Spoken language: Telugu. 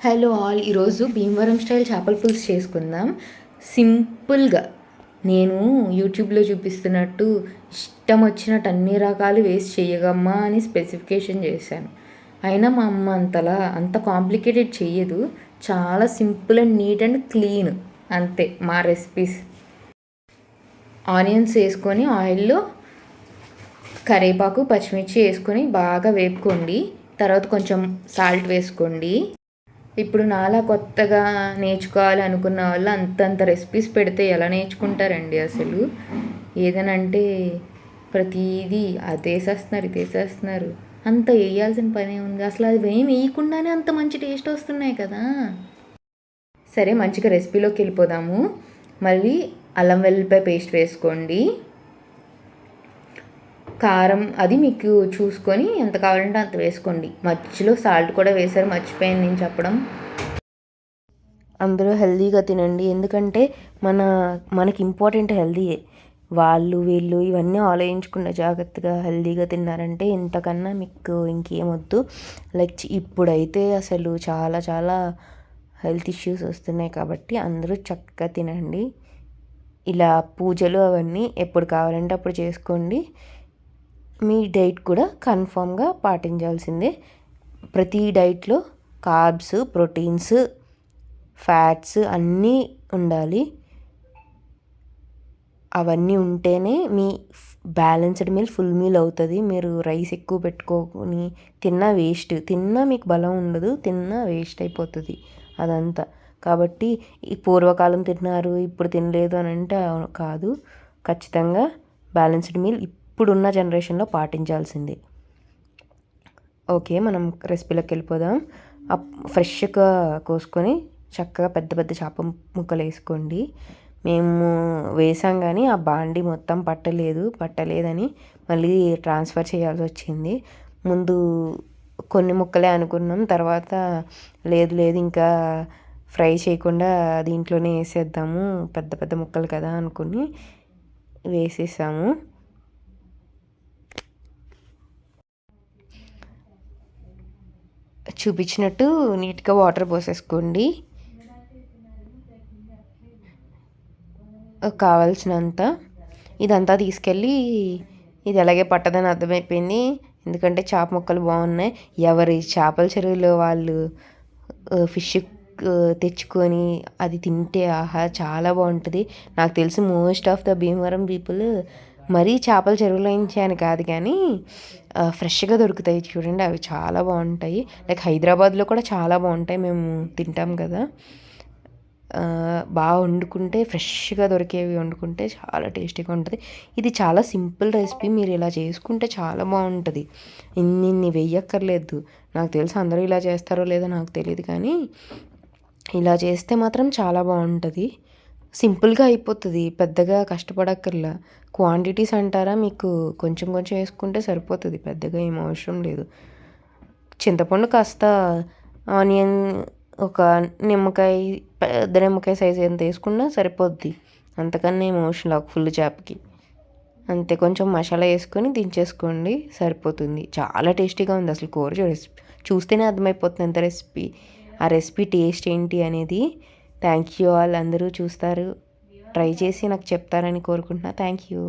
హలో ఆల్, ఈరోజు భీమవరం స్టైల్ చేపల పులుసు చేసుకుందాం. సింపుల్గా నేను యూట్యూబ్లో చూపిస్తున్నట్టు ఇష్టం వచ్చినట్టు అన్ని రకాలు వేస్ట్ చేయగమ్మా అని స్పెసిఫికేషన్ చేశాను. అయినా మా అమ్మ అంత కాంప్లికేటెడ్ చెయ్యదు. చాలా simple and neat and clean, అంతే మా రెసిపీస్. ఆనియన్స్ వేసుకొని ఆయిల్లో కరివేపాకు పచ్చిమిర్చి వేసుకొని బాగా వేపుకోండి. తర్వాత కొంచెం సాల్ట్ వేసుకోండి. ఇప్పుడు నాలా కొత్తగా నేర్చుకోవాలి అనుకున్న వాళ్ళు అంతంత రెసిపీస్ పెడితే ఎలా నేర్చుకుంటారండి అసలు? ఏదనంటే ప్రతిదీ అది వేసేస్తున్నారు. అంత వేయాల్సిన పనే ఉంది. అసలు అది ఏం వేయకుండానే అంత మంచి టేస్ట్ వస్తున్నాయి కదా. సరే, మంచిగా రెసిపీలోకి వెళ్ళిపోదాము. మళ్ళీ అల్లం వెల్లుల్లిపాయ పేస్ట్ వేసుకోండి. కారం అది మీకు చూసుకొని ఎంత కావాలంటే అంత వేసుకోండి. మధ్యలో సాల్ట్ కూడా వేశారు, మర్చిపోయాను నేను చెప్పడం. అందరూ హెల్తీగా తినండి, ఎందుకంటే మనకి ఇంపార్టెంట్ హెల్తీయే. వాళ్ళు వీళ్ళు ఇవన్నీ ఆలోచించకుండా జాగ్రత్తగా హెల్తీగా తిన్నారంటే ఇంతకన్నా మీకు ఇంకేమొద్దు. లైక్ ఇప్పుడైతే అసలు చాలా చాలా హెల్త్ ఇష్యూస్ వస్తున్నాయి కాబట్టి అందరూ చక్కగా తినండి. ఇలా పూజలు అవన్నీ ఎప్పుడు కావాలంటే అప్పుడు చేసుకోండి. మీ డైట్ కూడా కన్ఫామ్గా పాటించాల్సిందే. ప్రతి డైట్లో కార్బ్స్, ప్రోటీన్స్, ఫ్యాట్స్ అన్నీ ఉండాలి. అవన్నీ ఉంటేనే మీ బ్యాలెన్స్డ్ మీల్ ఫుల్ మీల్ అవుతుంది. మీరు రైస్ ఎక్కువ పెట్టుకొని తిన్నా వేస్ట్, తిన్నా మీకు బలం ఉండదు, తిన్నా వేస్ట్ అయిపోతుంది అదంతా. కాబట్టి ఈ పూర్వకాలం తిన్నారు ఇప్పుడు తినలేదు అని అంటే కాదు. ఖచ్చితంగా బ్యాలెన్స్డ్ మీల్ ఇప్పుడున్న జనరేషన్లో పాటించాల్సిందే. ఓకే, మనం రెసిపీలోకి వెళ్ళిపోదాం. ఫ్రెష్గా కోసుకొని చక్కగా పెద్ద పెద్ద చేప ముక్కలు వేసుకోండి. మేము వేసాం కానీ ఆ బాండి మొత్తం పట్టలేదని మళ్ళీ ట్రాన్స్ఫర్ చేయాల్సి వచ్చింది. ముందు కొన్ని ముక్కలే అనుకున్నాం, తర్వాత లేదు ఇంకా ఫ్రై చేయకుండా దీంట్లోనే వేసేద్దాము, పెద్ద పెద్ద ముక్కలు కదా అనుకుని వేసేసాము. చూపించినట్టు నీట్గా వాటర్ పోసేసుకోండి, కావాల్సినంత. ఇదంతా తీసుకెళ్ళి ఇది ఎలాగే పట్టదని అర్థమైపోయింది, ఎందుకంటే చేప ముక్కలు బాగున్నాయి. ఎవరి చేపల చెరువులో వాళ్ళు ఫిష్ తెచ్చుకొని అది తింటే ఆహా చాలా బాగుంటుంది. నాకు తెలిసి most of the Bhimavaram people మరీ చేపల చెరువులో నుంచి అని కాదు కానీ ఫ్రెష్గా దొరుకుతాయి చూడండి, అవి చాలా బాగుంటాయి. లైక్ హైదరాబాద్లో కూడా చాలా బాగుంటాయి, మేము తింటాం కదా. బాగా వండుకుంటే ఫ్రెష్గా దొరికేవి వండుకుంటే చాలా టేస్టీగా ఉంటుంది. ఇది చాలా సింపుల్ రెసిపీ, మీరు ఇలా చేసుకుంటే చాలా బాగుంటుంది. ఇన్ని వెయ్యక్కర్లేదు. నాకు తెలిసి అందరూ ఇలా చేస్తారో లేదో నాకు తెలియదు, కానీ ఇలా చేస్తే మాత్రం చాలా బాగుంటుంది. సింపుల్గా అయిపోతుంది, పెద్దగా కష్టపడక్కర్లా. క్వాంటిటీస్ అంటారా, మీకు కొంచెం కొంచెం వేసుకుంటే సరిపోతుంది, పెద్దగా ఏం అవసరం లేదు. చింతపండు కాస్త, ఆనియన్ ఒక నిమ్మకాయ, పెద్ద నిమ్మకాయ సైజ్ ఎంత వేసుకున్నా సరిపోద్ది, అంతకన్నా ఏం అవసరం లేదు ఫుల్ చేపకి. అంతే, కొంచెం మసాలా వేసుకొని దించేసుకోండి సరిపోతుంది. చాలా టేస్టీగా ఉంది అసలు కూర చూస్తేనే అర్థమైపోతుంది ఎంత రెసిపీ, ఆ రెసిపీ టేస్ట్ ఏంటి అనేది. థ్యాంక్ యూ ఆల్, అందరూ చూస్తారు, ట్రై చేసి నాకు చెప్తారని కోరుకుంటున్నా. Thank you.